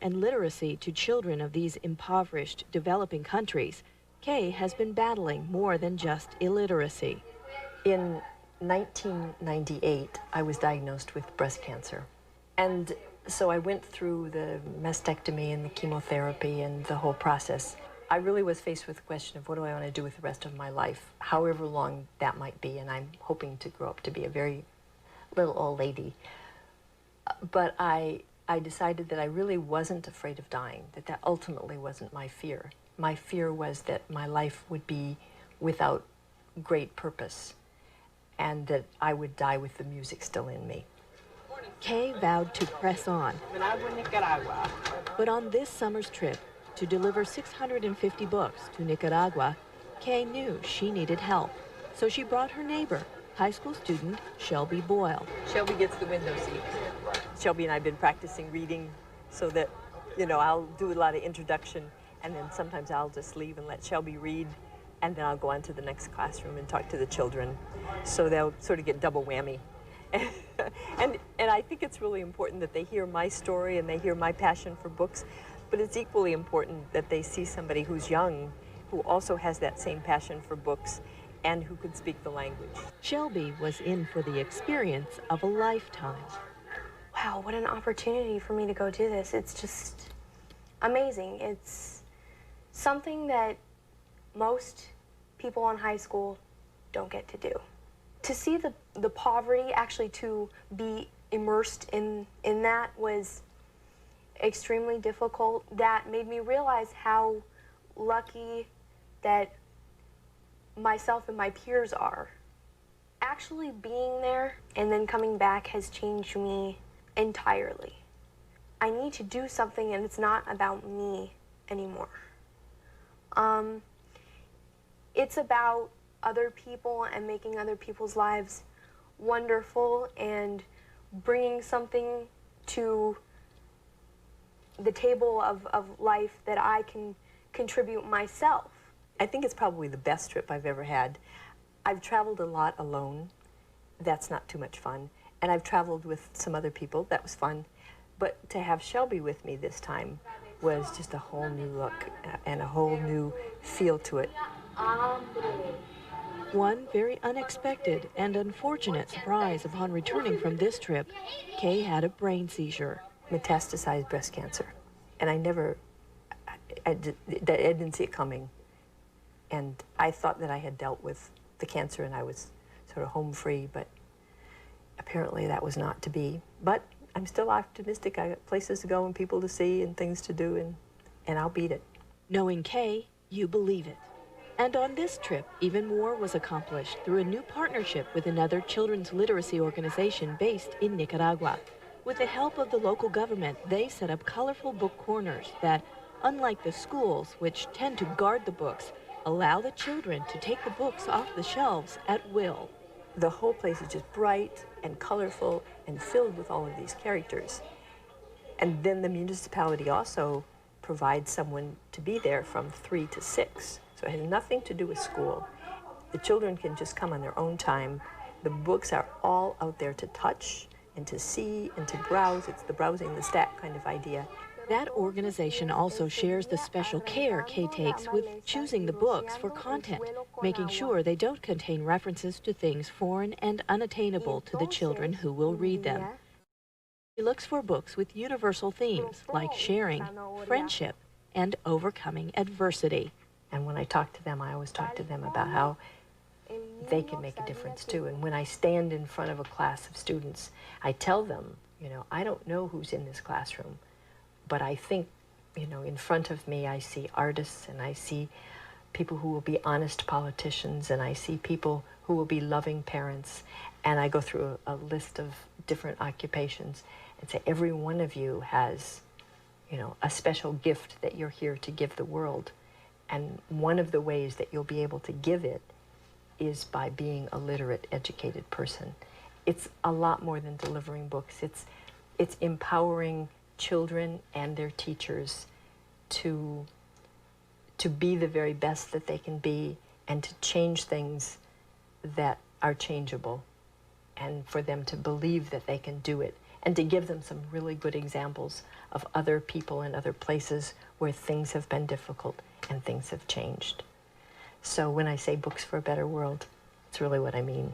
and literacy to children of these impoverished, developing countries, Kae has been battling more than just illiteracy. In 1998, I was diagnosed with breast cancer. And so I went through the mastectomy and the chemotherapy and the whole process. I really was faced with the question of what do I want to do with the rest of my life, however long that might be, and I'm hoping to grow up to be a very little old lady. But I decided that I really wasn't afraid of dying, that ultimately wasn't my fear. My fear was that my life would be without great purpose and that I would die with the music still in me. Kae vowed to press on. But on this summer's trip to deliver 650 books to Nicaragua, Kae knew she needed help. So she brought her neighbor, high school student Shelby Boyle. Shelby gets the window seat. Shelby and I have been practicing reading so that, you know, I'll do a lot of introduction and then sometimes I'll just leave and let Shelby read and then I'll go on to the next classroom and talk to the children. So they'll sort of get double whammy. And I think it's really important that they hear my story and they hear my passion for books, but it's equally important that they see somebody who's young, who also has that same passion for books and who could speak the language. Shelby was in for the experience of a lifetime. Wow, what an opportunity for me to go do this. It's just amazing. It's something that most people in high school don't get to do. To see the poverty, actually to be immersed in that was extremely difficult. That made me realize how lucky that myself and my peers are. Actually being there and then coming back has changed me entirely. I need to do something and it's not about me anymore. It's about other people and making other people's lives wonderful and bringing something to the table of life that I can contribute myself. I think it's probably the best trip I've ever had. I've traveled a lot alone. That's not too much fun. And I've traveled with some other people. That was fun. But to have Shelby with me this time was just a whole new look and a whole new feel to it. One very unexpected and unfortunate surprise upon returning from this trip, Kae had a brain seizure. Metastasized breast cancer. And I didn't see it coming. And I thought that I had dealt with the cancer and I was sort of home free, but apparently that was not to be. But I'm still optimistic. I got places to go and people to see and things to do, and I'll beat it. Knowing Kae, you believe it. And on this trip, even more was accomplished through a new partnership with another children's literacy organization based in Nicaragua. With the help of the local government, they set up colorful book corners that, unlike the schools, which tend to guard the books, allow the children to take the books off the shelves at will. The whole place is just bright and colorful and filled with all of these characters. And then the municipality also provides someone to be there from 3 to 6. So it has nothing to do with school. The children can just come on their own time. The books are all out there to touch and to see and to browse. It's the browsing the stack kind of idea. That organization also shares the special care Kae takes with choosing the books for content, making sure they don't contain references to things foreign and unattainable to the children who will read them. She looks for books with universal themes like sharing, friendship, and overcoming adversity. And when I talk to them, I always talk to them about how they can make a difference too. And when I stand in front of a class of students, I tell them, you know, I don't know who's in this classroom, but I think, you know, in front of me I see artists and I see people who will be honest politicians and I see people who will be loving parents. And I go through a list of different occupations and say every one of you has, you know, a special gift that you're here to give the world. And one of the ways that you'll be able to give it is by being a literate, educated person. It's a lot more than delivering books. It's empowering children and their teachers to be the very best that they can be and to change things that are changeable and for them to believe that they can do it and to give them some really good examples of other people and other places where things have been difficult and things have changed. So when I say books for a better world, it's really what I mean.